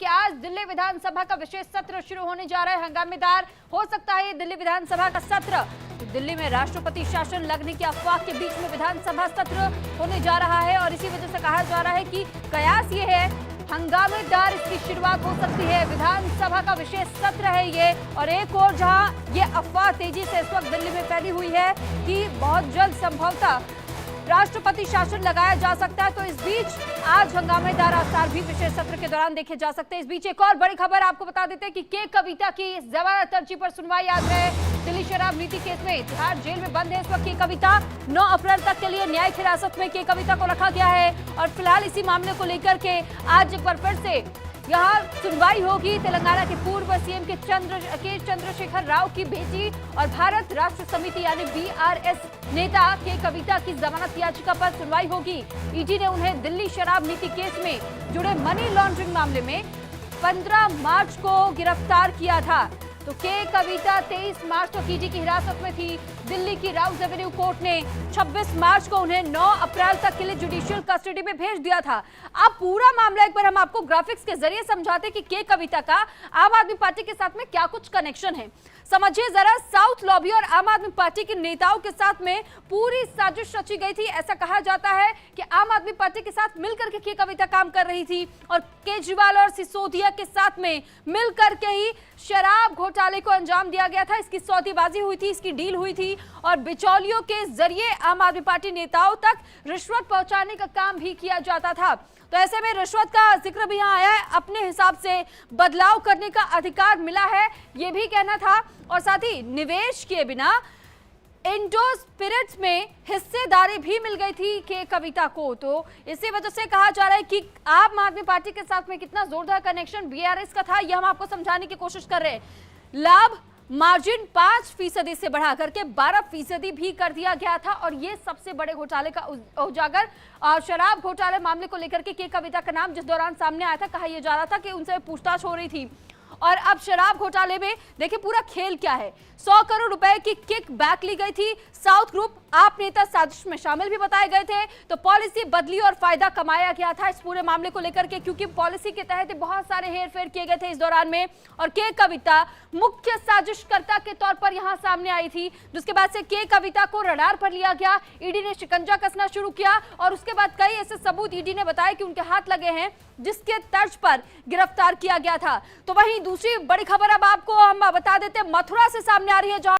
कि आज दिल्ली विधानसभा का विशेष सत्र शुरू होने जा रहा है। हंगामेदार हो सकता है ये दिल्ली विधानसभा का सत्र। तो दिल्ली में राष्ट्रपति शासन लगने की अफवाह के बीच में विधानसभा सत्र होने जा रहा है और इसी वजह से कहा जा रहा है कि कयास ये है हंगामेदार इसकी शुरुआत हो सकती है। विधानसभा का विशेष सत्र है ये। और एक और जहां ये अफवाह तेजी से इस वक्त दिल्ली में फैली हुई है कि बहुत जल्द संभवतः राष्ट्रपति शासन लगाया जा सकता है, तो इस बीच आज हंगामेदार आसार भी विशेष सत्र के दौरान देखे जा सकते हैं। इस बीच एक और बड़ी खबर आपको बता देते हैं कि के कविता की जमानत अर्जी पर सुनवाई आज है। दिल्ली शराब नीति केस में तिहाड़ जेल में बंद है इस वक्त के कविता। 9 अप्रैल तक के लिए न्यायिक हिरासत में के कविता को रखा गया है और फिलहाल इसी मामले को लेकर के आज एक बार फिर से यहाँ सुनवाई होगी। तेलंगाना के पूर्व सीएम के चंद्रशेखर राव की बेटी और भारत राष्ट्र समिति यानी बीआरएस नेता के कविता की जमानत याचिका पर सुनवाई होगी। ईडी ने उन्हें दिल्ली शराब नीति केस में जुड़े मनी लॉन्ड्रिंग मामले में 15 मार्च को गिरफ्तार किया था। तो के कविता 23 मार्च तक ईडी की हिरासत में थी। दिल्ली की राउज एवेन्यू कोर्ट ने 26 मार्च को उन्हें 9 अप्रैल तक के लिए जुडिशियल कस्टडी में भेज दिया था। अब पूरा मामला एक बार हम आपको ग्राफिक्स के जरिए समझाते कि के कविता का आम आदमी पार्टी के साथ में क्या कुछ कनेक्शन है। समझिए जरा, साउथ लॉबी और आम आदमी पार्टी के नेताओं के साथ में पूरी साजिश रची गई थी। ऐसा कहा जाता है कि आम आदमी पार्टी के साथ मिलकर के कविता काम कर रही थी और केजरीवाल और सिसोदिया के साथ में मिलकर के ही शराब घोटाले को अंजाम दिया गया था। इसकी सौदेबाजी हुई थी, इसकी डील हुई थी और बिचौलियों के जरिए आम आदमी पार्टी नेताओं तक रिश्वत पहुंचाने का काम भी किया जाता था। तो ऐसे में रिश्वत का जिक्र भी यहाँ आया है। अपने हिसाब से बदलाव करने का अधिकार मिला है, ये भी कहना था। और साथ ही निवेश किए बिना इंडो स्पिरिट्स में हिस्सेदारी भी मिल गई थी के कविता को। तो इसी वजह से कहा जा रहा है कि आम आदमी पार्टी के साथ में कितना जोरदार कनेक्शन बीआरएस का था, यह हम आपको समझाने की कोशिश कर रहे हैं। लाभ मार्जिन 5% से बढ़ा करके 12% भी कर दिया गया था और ये सबसे बड़े घोटाले का उजागर और शराब घोटाले मामले को लेकर के कविता का नाम जिस दौरान सामने आया था, कहा यह जा रहा था कि उनसे पूछताछ हो रही थी। और अब शराब घोटाले में देखिए पूरा खेल क्या है। 100 करोड़ रुपए की किक बैक ली गई थी। साउथ ग्रुप आप नेता साजिश में शामिल भी बताए गए थे। तो पॉलिसी बदली और फायदा कमाया गया था इस पूरे मामले को लेकर के, क्योंकि पॉलिसी के तहत बहुत सारे हेरफेर किए गए थे इस दौरान में। और के कविता मुख्य साजिशकर्ता के तौर पर यहां सामने आई थी, जिसके बाद से के कविता को रडार पर लिया गया। ईडी ने शिकंजा कसना शुरू किया और उसके बाद कई ऐसे सबूत ईडी ने बताया कि उनके हाथ लगे हैं, जिसके तर्ज पर गिरफ्तार किया गया था। तो वहीं दूसरी बड़ी खबर अब आपको हम बता देते हैं, मथुरा से सामने आ रही है, जहां